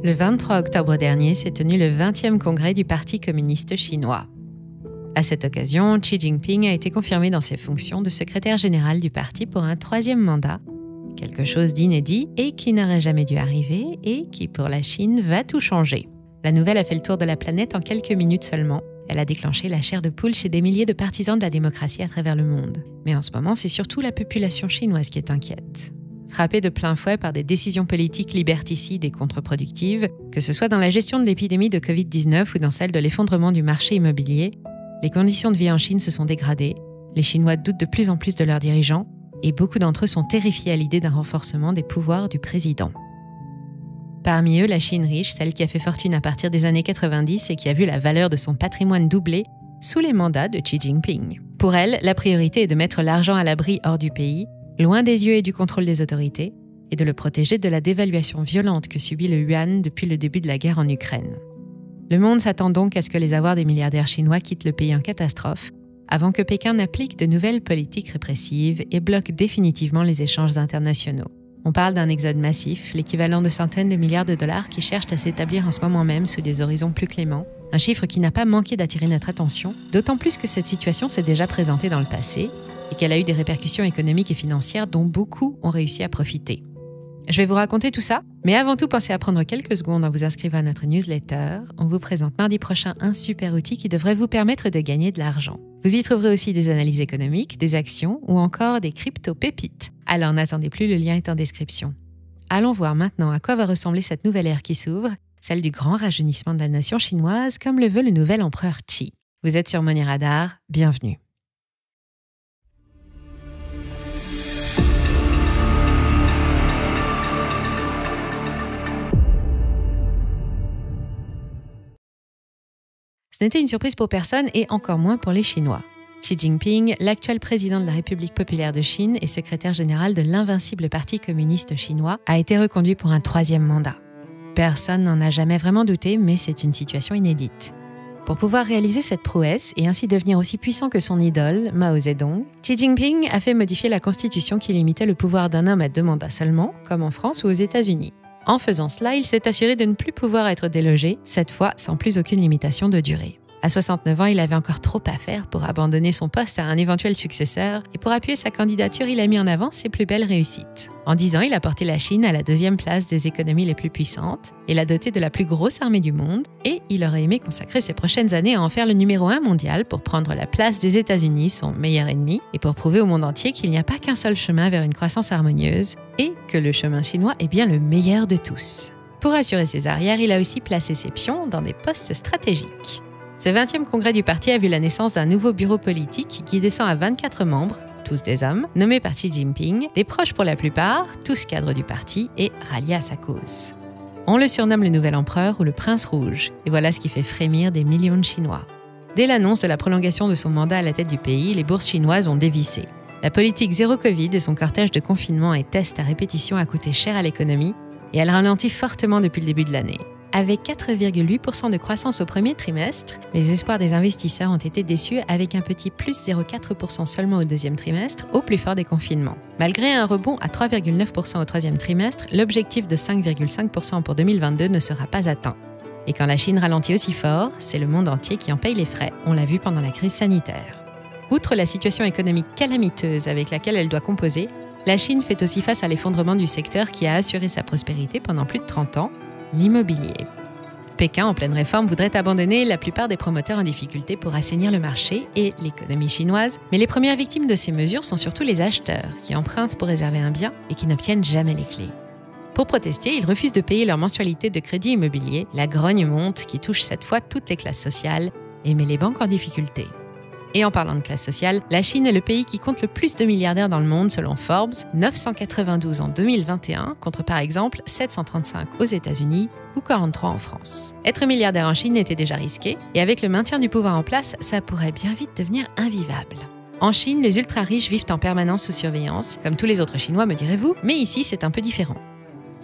Le 23 octobre dernier s'est tenu le 20e congrès du Parti communiste chinois. À cette occasion, Xi Jinping a été confirmé dans ses fonctions de secrétaire général du parti pour un 3e mandat, quelque chose d'inédit et qui n'aurait jamais dû arriver et qui, pour la Chine, va tout changer. La nouvelle a fait le tour de la planète en quelques minutes seulement. Elle a déclenché la chair de poule chez des milliers de partisans de la démocratie à travers le monde. Mais en ce moment, c'est surtout la population chinoise qui est inquiète. Frappée de plein fouet par des décisions politiques liberticides et contre-productives, que ce soit dans la gestion de l'épidémie de Covid-19 ou dans celle de l'effondrement du marché immobilier, les conditions de vie en Chine se sont dégradées, les Chinois doutent de plus en plus de leurs dirigeants, et beaucoup d'entre eux sont terrifiés à l'idée d'un renforcement des pouvoirs du président. Parmi eux, la Chine riche, celle qui a fait fortune à partir des années 90 et qui a vu la valeur de son patrimoine doubler sous les mandats de Xi Jinping. Pour elle, la priorité est de mettre l'argent à l'abri hors du pays, loin des yeux et du contrôle des autorités, et de le protéger de la dévaluation violente que subit le yuan depuis le début de la guerre en Ukraine. Le monde s'attend donc à ce que les avoirs des milliardaires chinois quittent le pays en catastrophe, avant que Pékin n'applique de nouvelles politiques répressives et bloque définitivement les échanges internationaux. On parle d'un exode massif, l'équivalent de centaines de milliards de dollars qui cherchent à s'établir en ce moment même sous des horizons plus cléments, un chiffre qui n'a pas manqué d'attirer notre attention, d'autant plus que cette situation s'est déjà présentée dans le passé et qu'elle a eu des répercussions économiques et financières dont beaucoup ont réussi à profiter. Je vais vous raconter tout ça, mais avant tout, pensez à prendre quelques secondes en vous inscrivant à notre newsletter. On vous présente mardi prochain un super outil qui devrait vous permettre de gagner de l'argent. Vous y trouverez aussi des analyses économiques, des actions ou encore des crypto-pépites. Alors n'attendez plus, le lien est en description. Allons voir maintenant à quoi va ressembler cette nouvelle ère qui s'ouvre, celle du grand rajeunissement de la nation chinoise, comme le veut le nouvel empereur Xi. Vous êtes sur Money Radar, bienvenue. Ce n'était une surprise pour personne et encore moins pour les Chinois. Xi Jinping, l'actuel président de la République populaire de Chine et secrétaire général de l'invincible Parti communiste chinois, a été reconduit pour un 3e mandat. Personne n'en a jamais vraiment douté, mais c'est une situation inédite. Pour pouvoir réaliser cette prouesse et ainsi devenir aussi puissant que son idole, Mao Zedong, Xi Jinping a fait modifier la constitution qui limitait le pouvoir d'un homme à 2 mandats seulement, comme en France ou aux États-Unis. En faisant cela, il s'est assuré de ne plus pouvoir être délogé, cette fois sans plus aucune limitation de durée. À 69 ans, il avait encore trop à faire pour abandonner son poste à un éventuel successeur et pour appuyer sa candidature, il a mis en avant ses plus belles réussites. En 10 ans, il a porté la Chine à la 2e place des économies les plus puissantes et l'a dotée de la plus grosse armée du monde et il aurait aimé consacrer ses prochaines années à en faire le numéro 1 mondial pour prendre la place des États-Unis, son meilleur ennemi, et pour prouver au monde entier qu'il n'y a pas qu'un seul chemin vers une croissance harmonieuse et que le chemin chinois est bien le meilleur de tous. Pour assurer ses arrières, il a aussi placé ses pions dans des postes stratégiques. Ce 20e congrès du parti a vu la naissance d'un nouveau bureau politique qui descend à 24 membres, tous des hommes, nommés par Xi Jinping, des proches pour la plupart, tous cadres du parti et ralliés à sa cause. On le surnomme le nouvel empereur ou le prince rouge, et voilà ce qui fait frémir des millions de Chinois. Dès l'annonce de la prolongation de son mandat à la tête du pays, les bourses chinoises ont dévissé. La politique zéro Covid et son cortège de confinement et tests à répétition a coûté cher à l'économie, et elle ralentit fortement depuis le début de l'année. Avec 4,8% de croissance au premier trimestre, les espoirs des investisseurs ont été déçus avec un petit plus 0,4% seulement au 2e trimestre, au plus fort des confinements. Malgré un rebond à 3,9% au 3e trimestre, l'objectif de 5,5% pour 2022 ne sera pas atteint. Et quand la Chine ralentit aussi fort, c'est le monde entier qui en paye les frais, on l'a vu pendant la crise sanitaire. Outre la situation économique calamiteuse avec laquelle elle doit composer, la Chine fait aussi face à l'effondrement du secteur qui a assuré sa prospérité pendant plus de 30 ans, l'immobilier. Pékin, en pleine réforme, voudrait abandonner la plupart des promoteurs en difficulté pour assainir le marché et l'économie chinoise, mais les premières victimes de ces mesures sont surtout les acheteurs, qui empruntent pour réserver un bien et qui n'obtiennent jamais les clés. Pour protester, ils refusent de payer leur mensualité de crédit immobilier. La grogne monte qui touche cette fois toutes les classes sociales et met les banques en difficulté. Et en parlant de classe sociale, la Chine est le pays qui compte le plus de milliardaires dans le monde selon Forbes, 992 en 2021, contre par exemple 735 aux États-Unis ou 43 en France. Être milliardaire en Chine était déjà risqué, et avec le maintien du pouvoir en place, ça pourrait bien vite devenir invivable. En Chine, les ultra-riches vivent en permanence sous surveillance, comme tous les autres Chinois me direz-vous, mais ici c'est un peu différent.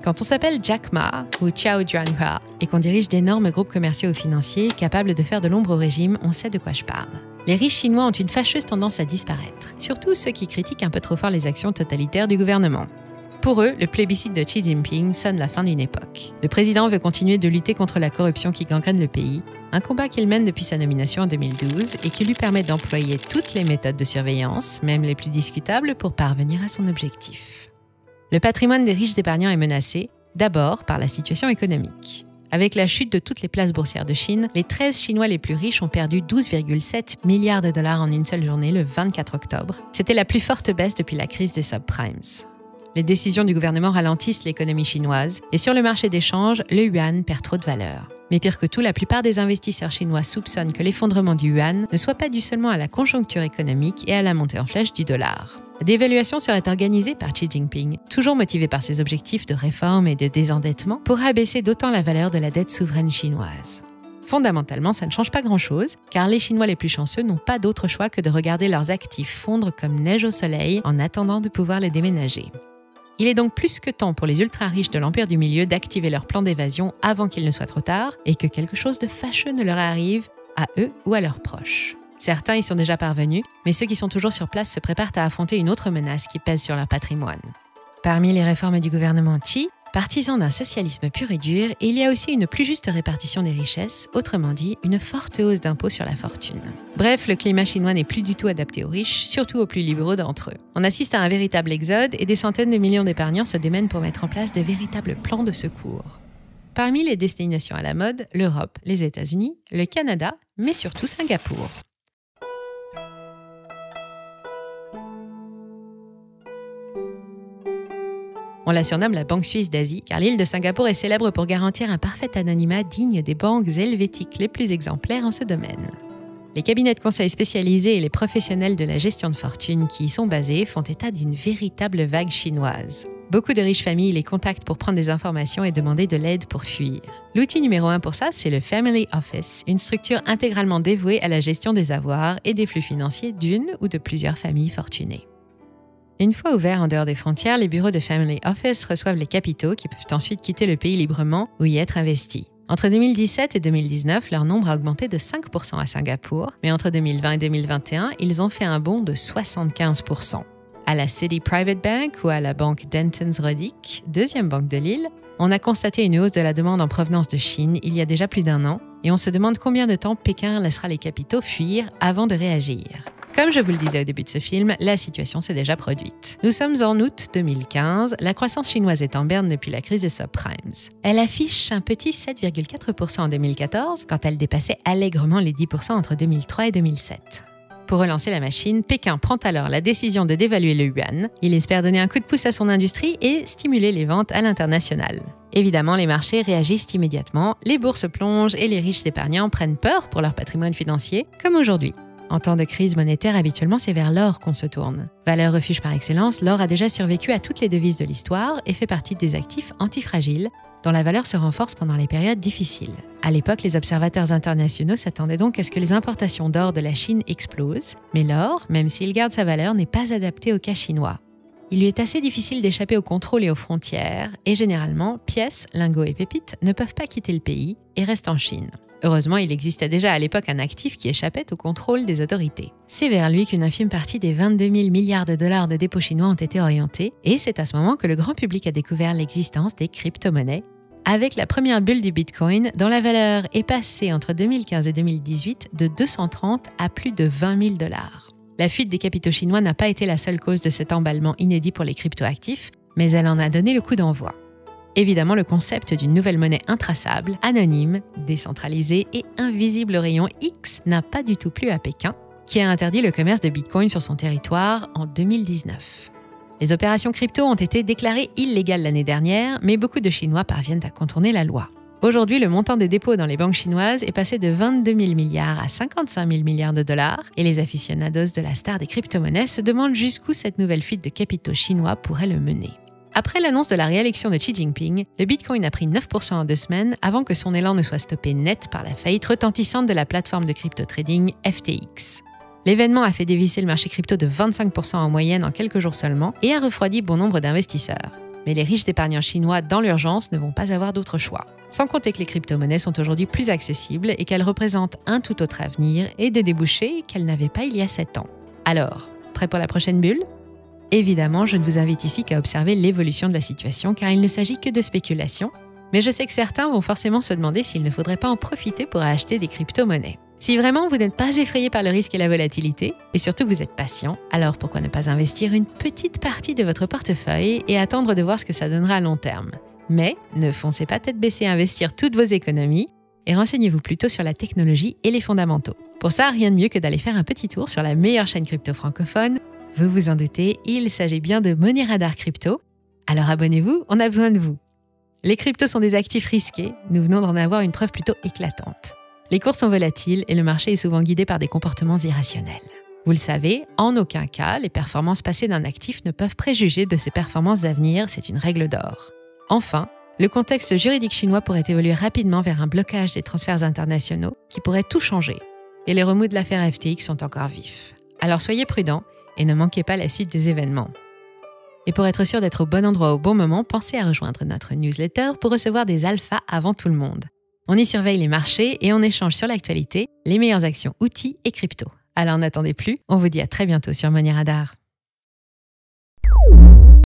Quand on s'appelle Jack Ma ou Xiao Juanhua et qu'on dirige d'énormes groupes commerciaux ou financiers capables de faire de l'ombre au régime, on sait de quoi je parle. Les riches chinois ont une fâcheuse tendance à disparaître, surtout ceux qui critiquent un peu trop fort les actions totalitaires du gouvernement. Pour eux, le plébiscite de Xi Jinping sonne la fin d'une époque. Le président veut continuer de lutter contre la corruption qui gangrène le pays, un combat qu'il mène depuis sa nomination en 2012 et qui lui permet d'employer toutes les méthodes de surveillance, même les plus discutables, pour parvenir à son objectif. Le patrimoine des riches épargnants est menacé, d'abord par la situation économique. Avec la chute de toutes les places boursières de Chine, les 13 Chinois les plus riches ont perdu 12,7 milliards de dollars en une seule journée le 24 octobre. C'était la plus forte baisse depuis la crise des subprimes. Les décisions du gouvernement ralentissent l'économie chinoise et sur le marché d'échange, le yuan perd trop de valeur. Mais pire que tout, la plupart des investisseurs chinois soupçonnent que l'effondrement du yuan ne soit pas dû seulement à la conjoncture économique et à la montée en flèche du dollar. La dévaluation serait organisée par Xi Jinping, toujours motivé par ses objectifs de réforme et de désendettement, pour abaisser d'autant la valeur de la dette souveraine chinoise. Fondamentalement, ça ne change pas grand-chose, car les Chinois les plus chanceux n'ont pas d'autre choix que de regarder leurs actifs fondre comme neige au soleil en attendant de pouvoir les déménager. Il est donc plus que temps pour les ultra-riches de l'Empire du Milieu d'activer leur plan d'évasion avant qu'il ne soit trop tard et que quelque chose de fâcheux ne leur arrive, à eux ou à leurs proches. Certains y sont déjà parvenus, mais ceux qui sont toujours sur place se préparent à affronter une autre menace qui pèse sur leur patrimoine. Parmi les réformes du gouvernement Xi, partisan d'un socialisme pur et dur, il y a aussi une plus juste répartition des richesses, autrement dit, une forte hausse d'impôts sur la fortune. Bref, le climat chinois n'est plus du tout adapté aux riches, surtout aux plus libéraux d'entre eux. On assiste à un véritable exode et des centaines de millions d'épargnants se démènent pour mettre en place de véritables plans de secours. Parmi les destinations à la mode, l'Europe, les États-Unis, le Canada, mais surtout Singapour. On la surnomme la Banque suisse d'Asie, car l'île de Singapour est célèbre pour garantir un parfait anonymat digne des banques helvétiques les plus exemplaires en ce domaine. Les cabinets de conseil spécialisés et les professionnels de la gestion de fortune qui y sont basés font état d'une véritable vague chinoise. Beaucoup de riches familles les contactent pour prendre des informations et demander de l'aide pour fuir. L'outil numéro 1 pour ça, c'est le Family Office, une structure intégralement dévouée à la gestion des avoirs et des flux financiers d'une ou de plusieurs familles fortunées. Une fois ouverts en dehors des frontières, les bureaux de Family Office reçoivent les capitaux qui peuvent ensuite quitter le pays librement ou y être investis. Entre 2017 et 2019, leur nombre a augmenté de 5% à Singapour, mais entre 2020 et 2021, ils ont fait un bond de 75%. À la City Private Bank ou à la banque Dentons Roddick, deuxième banque de l'île, on a constaté une hausse de la demande en provenance de Chine il y a déjà plus d'1 an, et on se demande combien de temps Pékin laissera les capitaux fuir avant de réagir. Comme je vous le disais au début de ce film, la situation s'est déjà produite. Nous sommes en août 2015, la croissance chinoise est en berne depuis la crise des subprimes. Elle affiche un petit 7,4% en 2014, quand elle dépassait allègrement les 10% entre 2003 et 2007. Pour relancer la machine, Pékin prend alors la décision de dévaluer le yuan. Il espère donner un coup de pouce à son industrie et stimuler les ventes à l'international. Évidemment, les marchés réagissent immédiatement, les bourses plongent et les riches épargnants prennent peur pour leur patrimoine financier, comme aujourd'hui. En temps de crise monétaire, habituellement, c'est vers l'or qu'on se tourne. Valeur refuge par excellence, l'or a déjà survécu à toutes les devises de l'histoire et fait partie des actifs antifragiles, dont la valeur se renforce pendant les périodes difficiles. À l'époque, les observateurs internationaux s'attendaient donc à ce que les importations d'or de la Chine explosent, mais l'or, même s'il garde sa valeur, n'est pas adapté au cas chinois. Il lui est assez difficile d'échapper au contrôle et aux frontières, et généralement, pièces, lingots et pépites ne peuvent pas quitter le pays et restent en Chine. Heureusement, il existait déjà à l'époque un actif qui échappait au contrôle des autorités. C'est vers lui qu'une infime partie des 22 000 milliards de dollars de dépôts chinois ont été orientés, et c'est à ce moment que le grand public a découvert l'existence des crypto-monnaies, avec la première bulle du Bitcoin, dont la valeur est passée entre 2015 et 2018 de 230 à plus de 20 000 dollars. La fuite des capitaux chinois n'a pas été la seule cause de cet emballement inédit pour les crypto-actifs, mais elle en a donné le coup d'envoi. Évidemment, le concept d'une nouvelle monnaie intraçable, anonyme, décentralisée et invisible au rayon X n'a pas du tout plu à Pékin, qui a interdit le commerce de Bitcoin sur son territoire en 2019. Les opérations crypto ont été déclarées illégales l'année dernière, mais beaucoup de Chinois parviennent à contourner la loi. Aujourd'hui, le montant des dépôts dans les banques chinoises est passé de 22 000 milliards à 55 000 milliards de dollars, et les aficionados de la star des crypto-monnaies se demandent jusqu'où cette nouvelle fuite de capitaux chinois pourrait le mener. Après l'annonce de la réélection de Xi Jinping, le Bitcoin a pris 9% en 2 semaines avant que son élan ne soit stoppé net par la faillite retentissante de la plateforme de crypto-trading FTX. L'événement a fait dévisser le marché crypto de 25% en moyenne en quelques jours seulement et a refroidi bon nombre d'investisseurs. Mais les riches épargnants chinois dans l'urgence ne vont pas avoir d'autre choix. Sans compter que les crypto-monnaies sont aujourd'hui plus accessibles et qu'elles représentent un tout autre avenir et des débouchés qu'elles n'avaient pas il y a 7 ans. Alors, prêt pour la prochaine bulle ? Évidemment, je ne vous invite ici qu'à observer l'évolution de la situation car il ne s'agit que de spéculation, mais je sais que certains vont forcément se demander s'il ne faudrait pas en profiter pour acheter des crypto-monnaies. Si vraiment vous n'êtes pas effrayé par le risque et la volatilité, et surtout que vous êtes patient, alors pourquoi ne pas investir une petite partie de votre portefeuille et attendre de voir ce que ça donnera à long terme. Mais ne foncez pas tête baissée à investir toutes vos économies et renseignez-vous plutôt sur la technologie et les fondamentaux. Pour ça, rien de mieux que d'aller faire un petit tour sur la meilleure chaîne crypto francophone. Vous vous en doutez, il s'agit bien de Money Radar Crypto. Alors abonnez-vous, on a besoin de vous. Les cryptos sont des actifs risqués, nous venons d'en avoir une preuve plutôt éclatante. Les cours sont volatiles et le marché est souvent guidé par des comportements irrationnels. Vous le savez, en aucun cas, les performances passées d'un actif ne peuvent préjuger de ses performances à venir, c'est une règle d'or. Enfin, le contexte juridique chinois pourrait évoluer rapidement vers un blocage des transferts internationaux qui pourrait tout changer. Et les remous de l'affaire FTX sont encore vifs. Alors soyez prudents et ne manquez pas la suite des événements. Et pour être sûr d'être au bon endroit au bon moment, pensez à rejoindre notre newsletter pour recevoir des alphas avant tout le monde. On y surveille les marchés et on échange sur l'actualité, les meilleures actions, outils et crypto. Alors n'attendez plus, on vous dit à très bientôt sur Money Radar.